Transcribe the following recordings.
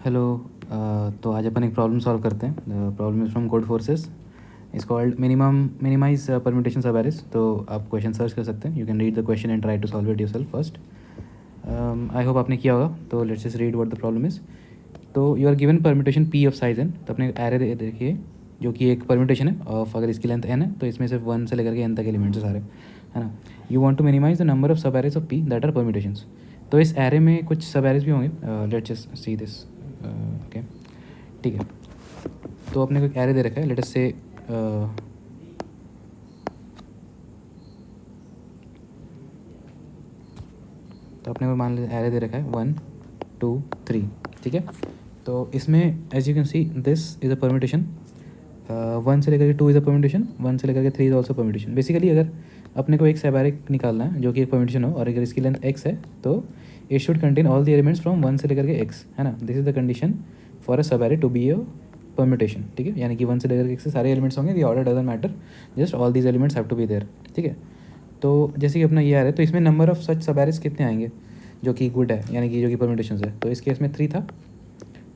Hello. तो आज अपन एक प्रॉब्लम सॉल्व करते हैं। Problem is from Codeforces. It's called minimise permutation subarrays. तो आप क्वेश्चन सर्च कर सकते हैं। You can read the question and try to solve it yourself first. I hope आपने किया होगा। तो let's just read what the problem is. तो you are given permutation P of size N. तो अपने एरे देखिए जो कि एक परम्यूटेशन है ऑफ, अगर इसकी लेंथ एन है तो इसमें सिर्फ 1 से लेकर के एन तक एलिमेंट्स है सारे, है ना। You want to minimise the number of सब arrays of P that are permutations. तो इस एरे में कुछ सब एरेज भी होंगे। Let's just see this. Okay, ठीक है। तो अपने को एक एरे दे रखा है। लेट अस से तो अपने को मान लीजिए एरे दे रखा है 1 2 3, ठीक है। तो इसमें as you can see this is a permutation. 1 से लेकर के 2 इज़ अ परम्यूटेशन, 1 से लेकर के 3 इज़ ऑल्सो परम्यूटेशन। बेसिकली अगर अपने को एक सब एरे निकालना है जो कि एक परम्यूटेशन हो और अगर इसकी लेंथ x है तो it should contain all the elements from 1 से लेकर के x, है ना। This is the condition for a subarray to be a permutation, ठीक है। यानी कि 1 से लेकर के x से सारे एलिमेंट्स होंगे। The order doesn't matter, just all these elements have to be there, ठीक है। तो जैसे कि अपना ये आ रहा है तो इसमें नंबर ऑफ सच सब एरेस कितने आएंगे जो कि गुड है, यानी कि जो कि परम्यूटेशन है। तो इस केस में 3 था।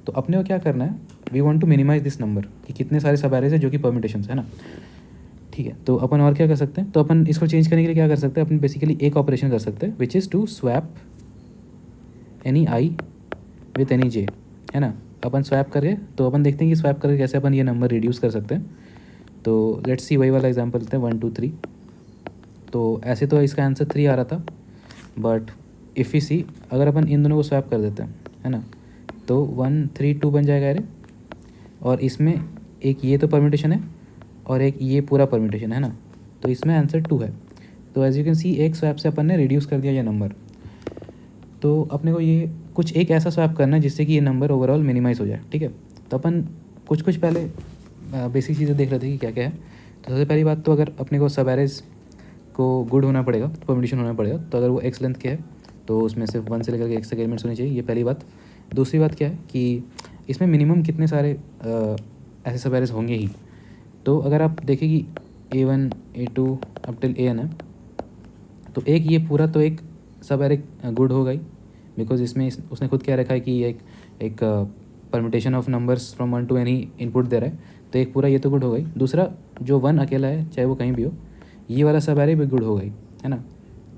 तो अपने को क्या करना है, we want to minimize this number कि कितने सारे सब एरेज है जो कि परम्यूटेशन है ना, ठीक है। तो अपन और क्या कर सकते हैं, तो अपन इसको चेंज करने के लिए क्या कर सकते हैं, अपन बेसिकली एक ऑपरेशन कर सकते हैं which is to swap any I with any J, है ना। अपन स्वैप करके तो अपन देखते हैं कि स्वैप करके कैसे अपन ये नंबर रिड्यूस कर सकते हैं। तो लेट्स सी वही वाला एग्जांपल लेते हैं 1 2 3। तो ऐसे तो इसका आंसर 3 आ रहा था, बट इफ़ यू सी अगर अपन इन दोनों को स्वैप कर देते हैं, है ना, तो 1 3 2 बन जाएगा अरे। और इसमें एक ये तो परम्यूटेशन है और एक ये पूरा परम्यूटेशन है ना, तो इसमें आंसर 2 है। तो एज यू कैन सी एक स्वैप से अपन ने रिड्यूस कर दिया ये नंबर। तो अपने को ये कुछ एक ऐसा स्वैप करना है जिससे कि ये नंबर ओवरऑल मिनिमाइज़ हो जाए, ठीक है। तो अपन कुछ पहले बेसिक चीज़ें देख रहे थे कि क्या क्या है। तो सबसे पहली बात तो अगर अपने को सब एरेज को गुड होना पड़ेगा, परम्यूटेशन होना पड़ेगा। तो अगर वो एक्स लेंथ के है तो उसमें सिर्फ 1 से लेकर के एक्स तक एलिमेंट्स होने चाहिए, ये पहली बात। दूसरी बात क्या है कि इसमें मिनिमम कितने सारे ऐसे सब एरेज होंगे ही। तो अगर आप देखें कि A1 A2 up till AN है, तो एक ये पूरा तो एक सब एरे गुड हो गई, बिकॉज इसमें उसने खुद क्या रखा है कि एक permutation of numbers from 1 to any input दे रहा है। तो एक पूरा ये तो गुड हो गई। दूसरा जो 1 अकेला है चाहे वो कहीं भी हो, ये वाला सब एरे भी गुड हो गई, है ना।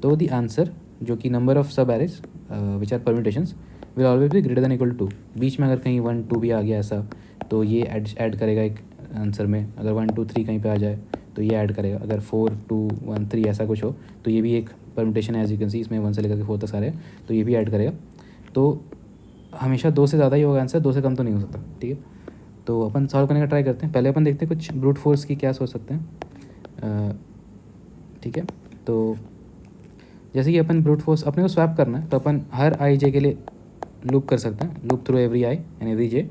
तो द आंसर जो कि नंबर ऑफ सब arrays which are permutations will always be greater than equal to 2। बीच में अगर कहीं 1 2 भी आ गया ऐसा तो ये ऐड करेगा एक आंसर में। अगर 1 2 3 कहीं पे आ जाए तो ये ऐड करेगा। अगर 4 2 1 3 ऐसा कुछ हो तो ये भी एक परम्यूटेशन है। एज यू कैन सी इसमें 1 से लेकर के 4 तक सारे हैं, तो ये भी ऐड करेगा। तो हमेशा 2 से ज़्यादा ही होगा आंसर, 2 से कम तो नहीं हो सकता, ठीक है। तो अपन सॉल्व करने का ट्राई करते हैं। पहले अपन देखते हैं कुछ ब्रूट फोर्स की क्या सोच सकते हैं, ठीक है। तो जैसे कि अपन ब्रूट फोर्स अपने को स्वैप करना है तो अपन हर आई जे के लिए लूप कर सकते हैं, loop through every I and every J,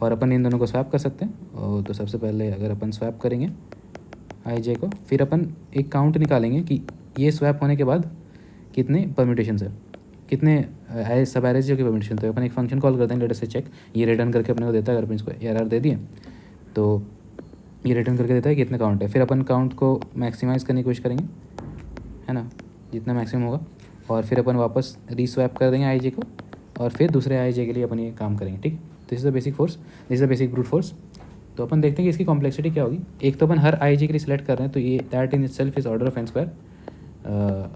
और अपन इन दोनों को स्वैप कर सकते हैं। और तो सबसे पहले अगर अपन स्वैप करेंगे आई जे को, फिर अपन एक काउंट निकालेंगे कि ये स्वैप होने के बाद कितने परम्यूटेशन है, कितने सब एरेज जो कि परम्यूटेशन। तो अपन एक फंक्शन कॉल करते हैं, लेट अस से चेक। ये रिटर्न करके अपने को देता है, अगर अपन इसको एरर दे दिए तो ये रिटर्न करके देता है कितने काउंट है। फिर अपन काउंट को मैक्सिमाइज़ करने की कोशिश करेंगे, है ना, जितना मैक्सिमम होगा। और फिर अपन वापस रीस्वैप कर देंगे आई जे को, और फिर दूसरे आई जे के लिए अपन ये काम करेंगे, ठीक। This is the basic force, this is the basic brute force. तो अपन देखते हैं कि इसकी कॉम्प्लेक्सिटी क्या होगी। एक तो अपन हर आई जे के लिए सिलेक्ट कर रहे हैं, तो ये that in itself is order of N square.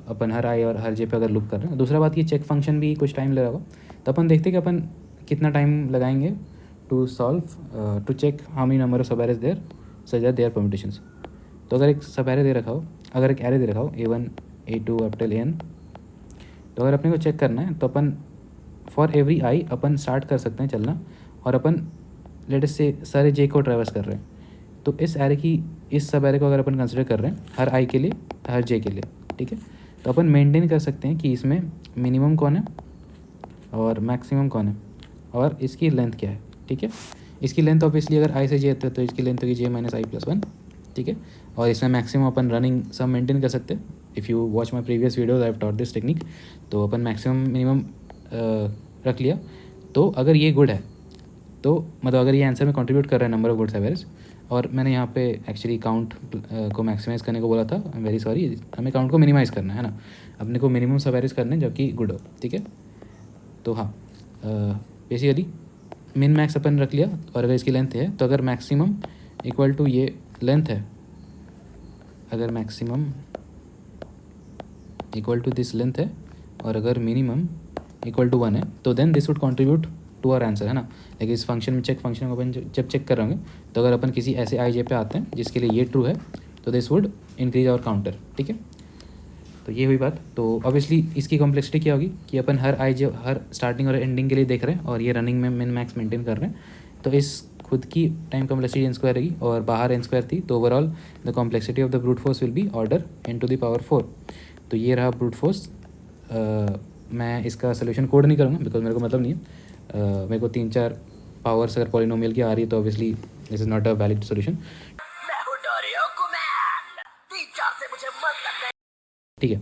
अपन हर आई और हर जे पे अगर लूप कर रहे हैं। दूसरा बात, ये चेक फंक्शन भी कुछ टाइम लगा होगा। तो अपन देखते हैं कि अपन कितना टाइम लगाएंगे to solve to check how many number of सब arrays there such that there permutations. तो अगर एक सब एरे दे रखा हो, अगर एक एरे दे रखा हो A1 A2 up till AN, तो अगर अपने को चेक करना है तो अपन फॉर एवरी आई अपन स्टार्ट कर सकते हैं चलना, और अपन लेट अस से सारे जे को ट्रैवर्स कर रहे हैं। तो इस एरे की, इस सब एरे को अगर अपन कंसिडर कर रहे हैं हर आई के लिए हर जे के लिए, ठीक है। तो अपन मेंटेन कर सकते हैं कि इसमें मिनिमम कौन है और मैक्सिमम कौन है और इसकी लेंथ क्या है, ठीक है। इसकी लेंथ ऑब्वियसली अगर आई से जे है तो इसकी लेंथ होगी J - I+1, ठीक है। और इसमें मैक्सिमम अपन रनिंग सब मेंटेन कर सकते हैं। If you watch my previous videos I have taught this technique. तो अपन मैक्सिमम मिनिमम रख लिया। तो अगर ये गुड है तो मतलब अगर ये आंसर में कंट्रीब्यूट कर रहा है नंबर ऑफ गुड एवरेज, और मैंने यहाँ पे एक्चुअली काउंट को मैक्सिमाइज़ करने को बोला था, आई एम वेरी सॉरी। हमें काउंट को मिनिमाइज़ करना है ना, अपने को मिनिमम सब एवरेज करने हैं जबकि गुड हो, ठीक है। तो हाँ, बेसिकली मिन मैक्स अपन रख लिया, और अगर इसकी लेंथ है तो अगर मैक्सिमम इक्वल टू ये लेंथ है, अगर maximum equal to this length है और अगर मिनिमम इक्वल टू 1 है, तो then this would contribute to our answer, है ना। लेकिन इस फंक्शन में चेक फंक्शन को अपन जब चेक कर रहे होंगे, तो अगर अपन किसी ऐसे आई जे पे आते हैं जिसके लिए ये ट्रू है, तो this would increase our counter, ठीक है। तो ये हुई बात। तो ऑब्वियसली इसकी कॉम्प्लेक्सिटी क्या होगी कि अपन हर आई जे हर स्टार्टिंग और एंडिंग के लिए देख रहे हैं, और ये रनिंग में मिन मैक्स मेंटेन कर रहे हैं, तो इस खुद की टाइम कॉम्प्लेक्सिटी एन स्क्वायर रहेगी, और बाहर एन स्क्वायर थी, तो overall the complexity of the brute force will be order n to the power 4। तो ये रहा ब्रूट फोर्स। मैं इसका सोल्यूशन कोड नहीं करूँगा बिकॉज मेरे को मतलब नहीं है। मेरे को 3-4 पावर्स अगर पॉलिनोमियल की आ रही है तो obviously this is not a valid solution, ठीक है।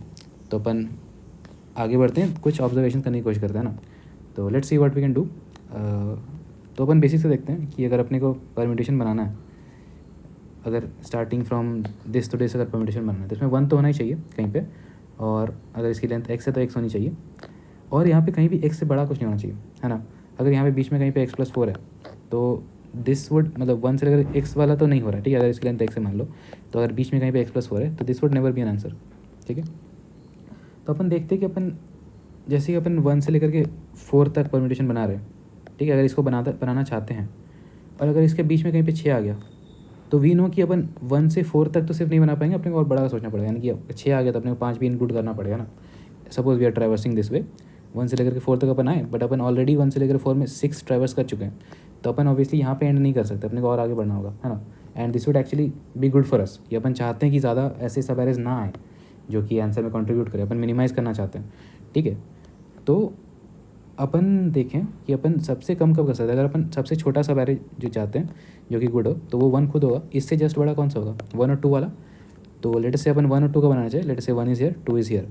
तो अपन आगे बढ़ते हैं, कुछ ऑब्जर्वेशन करने की कोशिश करते हैं ना। तो let's see what we can do. तो अपन बेसिक से देखते हैं कि अगर अपने को परम्यूटेशन बनाना है, अगर starting from this to this अगर परम्यूटेशन बनाना है, तो इसमें 1 तो होना ही चाहिए कहीं पे, और अगर इसकी लेंथ x है तो x होनी चाहिए, और यहाँ पे कहीं भी x से बड़ा कुछ नहीं होना चाहिए, है ना। अगर यहाँ पे बीच में कहीं पे x+4 है, तो दिस वुड मतलब 1 से अगर x वाला तो नहीं हो रहा है, ठीक है। अगर इसकी लेंथ x है मान लो, तो अगर बीच में कहीं पे x+4 है, तो this would never be an answer, ठीक है। तो अपन देखते हैं कि अपन जैसे कि अपन 1 से लेकर के 4 तक परम्यूटेशन बना रहे हैं, ठीक है। अगर इसको बनाना चाहते हैं, और अगर इसके बीच में कहीं पे 6 आ गया, तो वी नो कि अपन 1 से 4 तक तो सिर्फ नहीं बना पाएंगे, अपने को और बड़ा सोचना पड़ेगा, यानी कि 6 आ गया तो अपने को 5 भी इंक्लूड करना पड़ेगा ना। Suppose we are traversing this way, 1 से लेकर के 4 तक अपन आए, बट अपन ऑलरेडी 1 से लेकर 4 में 6 ट्रैवर्स कर चुके हैं, तो अपन ऑब्वियसली यहाँ पे एंड नहीं कर सकते, अपने को और आगे बढ़ना होगा, है ना। And this would actually be good for us, कि अपन चाहते हैं कि ज़्यादा ऐसे सब एरर्स ना आए जो कि आंसर में कंट्रीब्यूट करें, अपन मिनिमाइज़ करना चाहते हैं, ठीक है। तो अपन देखें कि अपन सबसे कम कब कर सकते हैं। अगर अपन सबसे छोटा सब एरर जो चाहते हैं जो कि गुड हो, तो वो 1 खुद होगा। इससे जस्ट बड़ा कौन सा होगा, 1 और 2 वाला। तो लेट से अपन 1 और 2 का बनाना चाहिए, लेट से 1 इज़ हियर 2 इज़ हियर।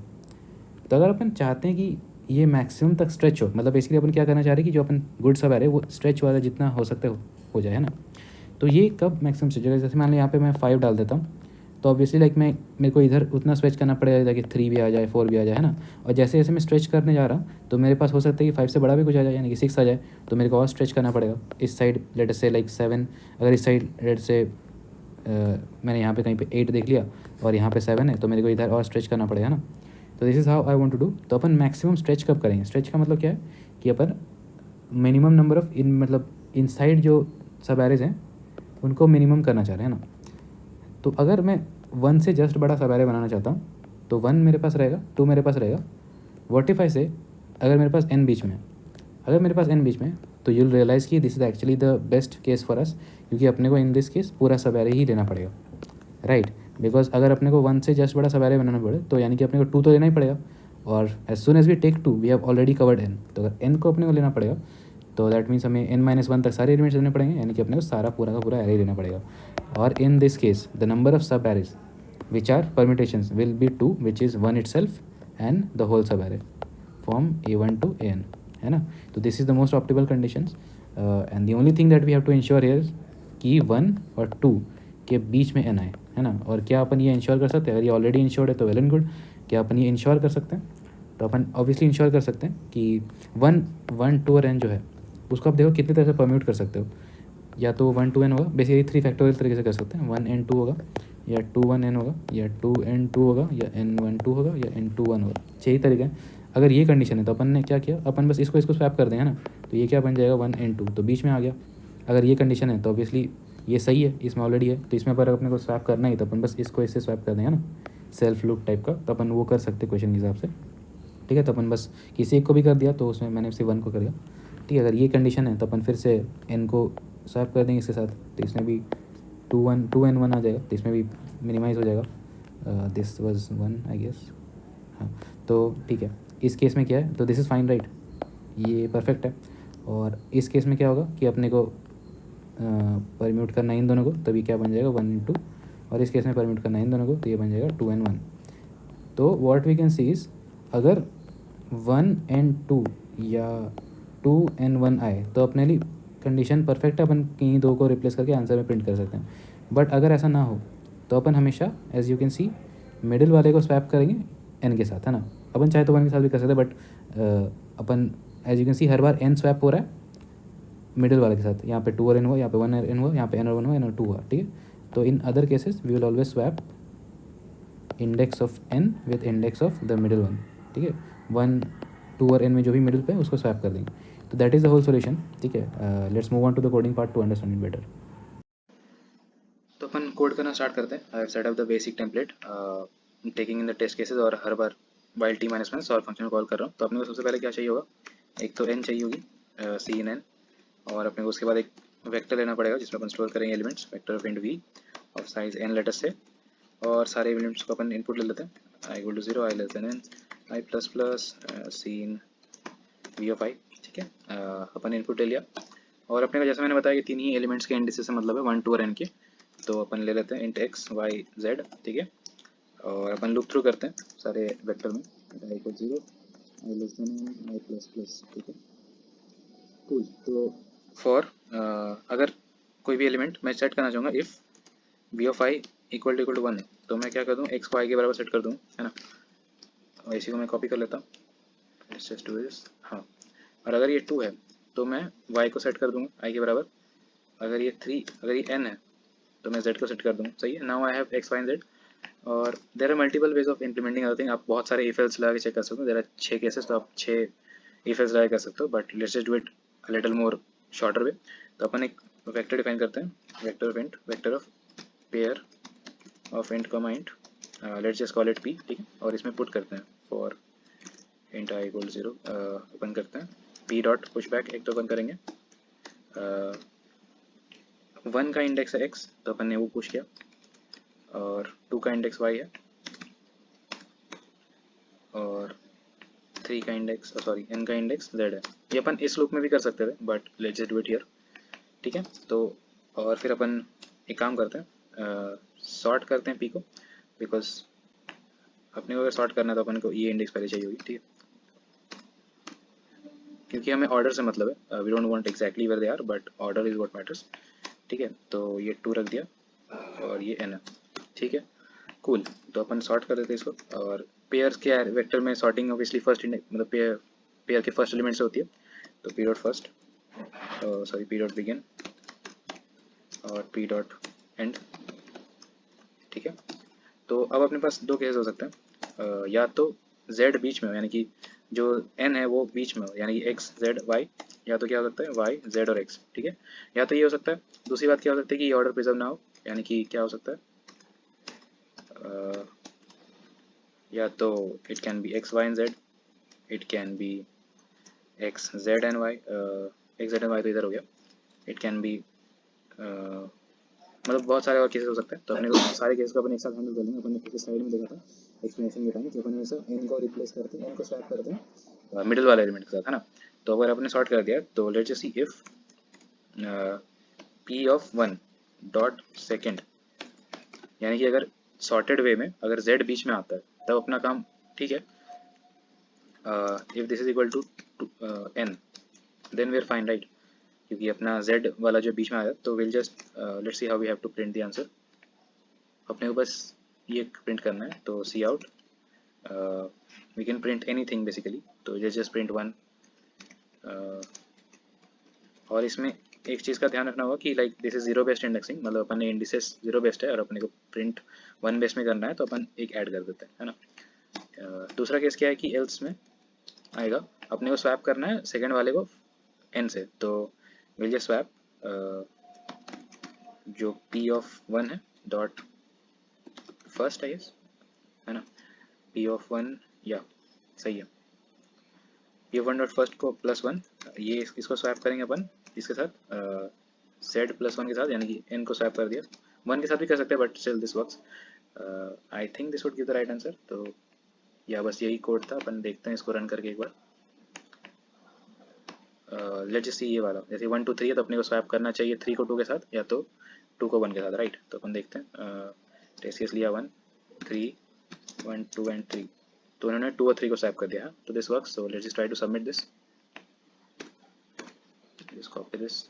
तो अगर अपन चाहते हैं कि ये मैक्सिमम तक स्ट्रेच हो, मतलब बेसिकली अपन क्या करना चाह रहे हैं कि जो अपन गुड सब एरर वो स्ट्रेच वाला जितना हो सकता है हो जाए, है ना। तो ये कब मैक्सिमम स्ट्रेच होगा, जैसे मान लो यहाँ पे मैं 5 डाल देता हूँ, तो ऑब्वियसली लाइक मेरे को इधर उतना स्ट्रेच करना पड़ेगा ताकि 3 भी आ जाए, 4 भी आ जाए, है ना। और जैसे जैसे मैं स्ट्रेच करने जा रहा हूँ, तो मेरे पास हो सकता है कि 5 से बड़ा भी कुछ आ जाए, यानी कि 6 आ जाए, तो मेरे को और स्ट्रेच करना पड़ेगा। इस साइड लेट से लाइक 7, अगर इस साइड लेट से मैंने यहाँ पे कहीं पे 8 देख लिया और यहाँ पे 7 है, तो मेरे को इधर और स्ट्रेच करना पड़ेगा ना। तो this is how I want to do. तो अपन मैक्सिमम स्ट्रेच कब करेंगे, स्ट्रेच का मतलब क्या है कि अपन मिनिमम नंबर ऑफ मतलब इनसाइड जो सब एरेज हैं उनको मिनिमम करना चाह रहे हैं ना। तो अगर मैं 1 से जस्ट बड़ा सब एरे बनाना चाहता हूँ, तो 1 मेरे पास रहेगा, 2 मेरे पास रहेगा। व्हाट इफ आई से अगर मेरे पास n बीच में है, अगर मेरे पास n बीच में है, तो यूल रियलाइज़ कि this is actually the best case for us, क्योंकि अपने को इन दिस केस पूरा सब एरे ही लेना पड़ेगा, राइट। बिकॉज अगर अपने को 1 से जस्ट बड़ा सब एरे बनाना पड़े, तो यानी कि अपने को 2 तो लेना ही पड़ेगा, और as soon as we take 2 we have already covered n। तो अगर n को अपने को लेना पड़ेगा, तो दैट मीन्स हमें n-1 तक सारे एलिमेंट्स लेने पड़ेंगे, यानी कि अपने को सारा पूरा का पूरा एरे लेना पड़ेगा। और in this case the number of सब arrays which are permutations will be 2, which is 1 itself and the whole sub array from a1 to an, है ना। तो this is the most optimal conditions, and the only thing that we have to ensure here is कि 1 और 2 के बीच में n आए, है ना। और क्या अपन ये इंश्योर कर सकते हैं, अगर ये ऑलरेडी इंश्योर्ड है तो वेल एंड गुड। क्या अपन ये इंश्योर कर सकते हैं, तो अपन ऑब्वियसली इंश्योर कर सकते हैं कि 1, 2 और n जो है उसको आप देखो कितनी तरह से परम्यूट कर सकते हो। या तो 1 to n होगा, बेसिकली 3 फैक्टोरियल तरीके से कर सकते हैं, 1 n 2 होगा, या 2 1 n होगा, या 2 n 2 होगा, या n 1 2 होगा, या n 2 1 होगा। 6 ही तरीके हैं। अगर ये कंडीशन है तो अपन ने क्या किया, अपन बस इसको स्वैप कर देंगे ना, तो ये क्या बन जाएगा 1 n 2, तो बीच में आ गया। अगर ये कंडीशन है तो ऑब्वियसली ये सही है, इसमें ऑलरेडी है, तो इसमें पर अपने को स्वैप करना ही, तो अपन बस इसको इससे स्वैप कर देंगे ना, सेल्फ लूप टाइप का। तो अपन वो कर सकते क्वेश्चन के हिसाब से, ठीक है। तो अपन बस किसी एक को भी कर दिया, तो उसमें मैंने सिर्फ 1 को कर दिया, ठीक है। अगर ये कंडीशन है तो अपन फिर से n को स्वैप कर देंगे इसके साथ, तो इसमें भी 2n 1 आ जाएगा, तो इसमें भी मिनिमाइज़ हो जाएगा। दिस वाज 1 आई गेस, हाँ। तो ठीक है, इस केस में क्या है, तो दिस इज़ फाइन, राइट, ये परफेक्ट है। और इस केस में क्या होगा कि अपने को परम्यूट करना इन दोनों को, तभी क्या बन जाएगा 1 × 2, और इस केस में परम्यूट करना इन दोनों को, तो ये बन जाएगा 2n 1। तो what we can see is अगर 1 n 2 या 2 n 1 आए तो अपने लिए कंडीशन परफेक्ट है, अपन कहीं 2 को रिप्लेस करके आंसर में प्रिंट कर सकते हैं। बट अगर ऐसा ना हो तो अपन हमेशा as you can see middle वाले को स्वैप करेंगे n के साथ, है ना। अपन चाहे तो 1 के साथ भी कर सकते हैं, बट अपन एज यू कैन सी हर बार n स्वैप हो रहा है, मिडिल वाले के साथ, यहाँ पे 2 और n हुआ, यहाँ पे 1 और n हुआ, यहाँ पे n और 1 हुआ, n और 2 हुआ, ठीक है। तो in other cases we will always swap index of n with index of the middle one, ठीक है। 1, 2 और n में जो भी मिडिल पे है उसको स्वैप कर देंगे। तो that is the whole solution, ठीक है। Let's move on to the coding part to understand it better. तो अपन कोड करना स्टार्ट करते हैं। I have set up the basic template taking in the test cases, और हर बार while t minus one solve function call कर रहा हूँ। तो अपने को सबसे पहले क्या चाहिए होगा, एक तो n चाहिए होगी, सी इन n, और अपने को उसके बाद एक वेक्टर लेना पड़ेगा जिसमें अपन स्टोर करेंगे elements, vector of int v of size n letters से, और सारे एलिमेंट्स को अपन इनपुट ले लेते हैं। I equal to 0, I less than n, I plus plus cin v of i, ठीक है। अपन इनपुट ले लिया, और अपने को जैसे मैंने बताया कि तीन ही एलिमेंट्स के इंडिसेस से मतलब है 1, 2 और n के। तो अपन ले लेते हैं इंट x y z, ठीक है, और अपन लूप थ्रू करते हैं सारे वेक्टर में, I equal 0, I less than n, I plus plus, ठीक है, कूल। तो फॉर अगर कोई भी एलिमेंट मैं सेट करना चाहूँगा, if v of i equal to 1 है, तो मैं क्या कर दूँ, x को i के बराबर सेट कर दूँ, है ना। और इसी को मैं कॉपी कर लेता हूँ, लेट्स जस्ट डू दिस, हाँ। और अगर ये 2 है तो मैं y को सेट कर दूँगा i के बराबर। अगर ये 3, अगर ये n है तो मैं z को सेट कर दूँगा, सही है। Now I have x y and z, और there are multiple ways of implementing other thing. आप बहुत सारे इफ एल्स लगा के चेक कर सकते हो, देर आर 6 केसेस, तो आप 6 इफ एल्स लगा कर सकते हो, but let's just do it a little more shorter वे। तो अपन एक वेक्टर डिफाइन करते हैं, vector of int, vector of pair of int comma int, let's just call it p, ठीक है, और इसमें पुट करते हैं फॉर इंट i इक्वल 0, अपन करते हैं p डॉट पुश बैक, एक तो अपन करेंगे 1 का इंडेक्स है x, तो अपन ने वो पुश किया, और 2 का इंडेक्स y है, और 3 का इंडेक्स, सॉरी n का इंडेक्स z है। ये अपन इस लूप में भी कर सकते थे, but let's just do it here, ठीक है। तो और फिर अपन एक काम करते हैं, सॉर्ट करते हैं p को, बिकॉज अपने को अगर सॉर्ट करना है तो अपन को ये इंडेक्स पहले चाहिए होगी, ठीक है, क्योंकि हमें ऑर्डर से मतलब है, we don't want exactly where they are, but order is what matters, ठीक है। तो ये 2 रख दिया, और ये n है, ठीक है, कूल। तो अपन सॉर्ट कर देते हैं इसको, और पेयर्स के वेक्टर में सॉर्टिंग ऑब्वियसली फर्स्ट इंडेक्स मतलब पेयर के फर्स्ट एलिमेंट से होती है, तो p dot first, sorry p dot begin और p डॉट एंड, ठीक है। तो अब अपने पास दो केसेस हो सकते हैं, या तो z बीच में हो, यानी कि जो n है वो बीच में हो, यानी कि x z y, या तो क्या हो सकता है y z और x, ठीक है। या तो ये हो सकता है, दूसरी बात क्या हो सकती है कि ये ऑर्डर प्रिजर्व ना हो, यानी कि क्या हो सकता है, या तो it can be x y and z, it can be x z and y, x z and y तो इधर हो गया, इट कैन बी मतलब बहुत सारे और केसेस हो सकते हैं। तो अपने को सारे केसेस को अपन एक साथ हैंडल कर लेंगे। अपन ने पिछले स्लाइड में देखा था एक्सप्लेनेशन के टाइम कि अपन ऐसा n को रिप्लेस करते हैं, n को स्वैप करते हैं मिडिल वाले एलिमेंट के साथ, है ना। तो अगर आपने सॉर्ट कर दिया, तो let's just see if p of 1 dot second, यानी कि अगर सॉर्टेड वे में अगर z बीच में आता है तब अपना काम ठीक है। If this is equal to n, then we are fine, right, क्योंकि अपना z वाला जो बीच में आया, तो will just let's see how we have to print the answer. अपने को बस ये प्रिंट करना है, तो cout, we can print anything basically, तो जस्ट प्रिंट 1। और इसमें एक चीज़ का ध्यान रखना होगा कि like this is zero based indexing, मतलब अपन ने इंडिसेस जीरो बेस्ड है और अपने को प्रिंट 1 बेस में करना है, तो अपन एक ऐड कर देते हैं, है ना। दूसरा केस क्या है कि एल्स में आएगा, अपने को स्वैप करना है सेकेंड वाले को n से, तो विल जस्ट स्वैप जो p ऑफ 1 है डॉट फर्स्ट आई गेस, है ना, p ऑफ 1, या सही है, p ऑफ 1 डॉट फर्स्ट को +1, ये इसको स्वैप करेंगे अपन इसके साथ z +1 के साथ, यानी कि n को स्वैप कर दिया, 1 के साथ भी कर सकते हैं, but still this works. I think this would give the right answer. तो या बस यही कोड था, अपन देखते हैं इसको रन करके एक बार। लेट्स जस्ट सी ये वाला, जैसे 1 2 3 है तो अपने को स्वैप करना चाहिए 3 को 2 के साथ, या तो 2 को 1 के साथ, राइट। तो अपन देखते हैं, टेस्ट केस लिया 1 3 1 2 एंड 3, तो उन्होंने 2 और 3 को स्वैप कर दिया, तो this works. So let's just try to submit this, just copy this,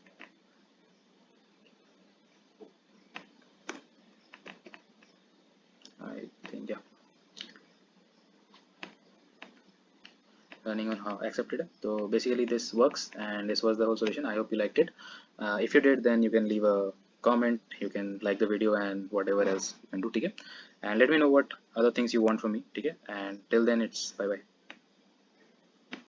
I think yeah running on how accepted. So basically this works, and this was the whole solution. I hope you liked it. If you did, then you can leave a comment, you can like the video, and whatever else you can do. Okay, and let me know what other things you want from me. Okay, and till then, it's bye bye.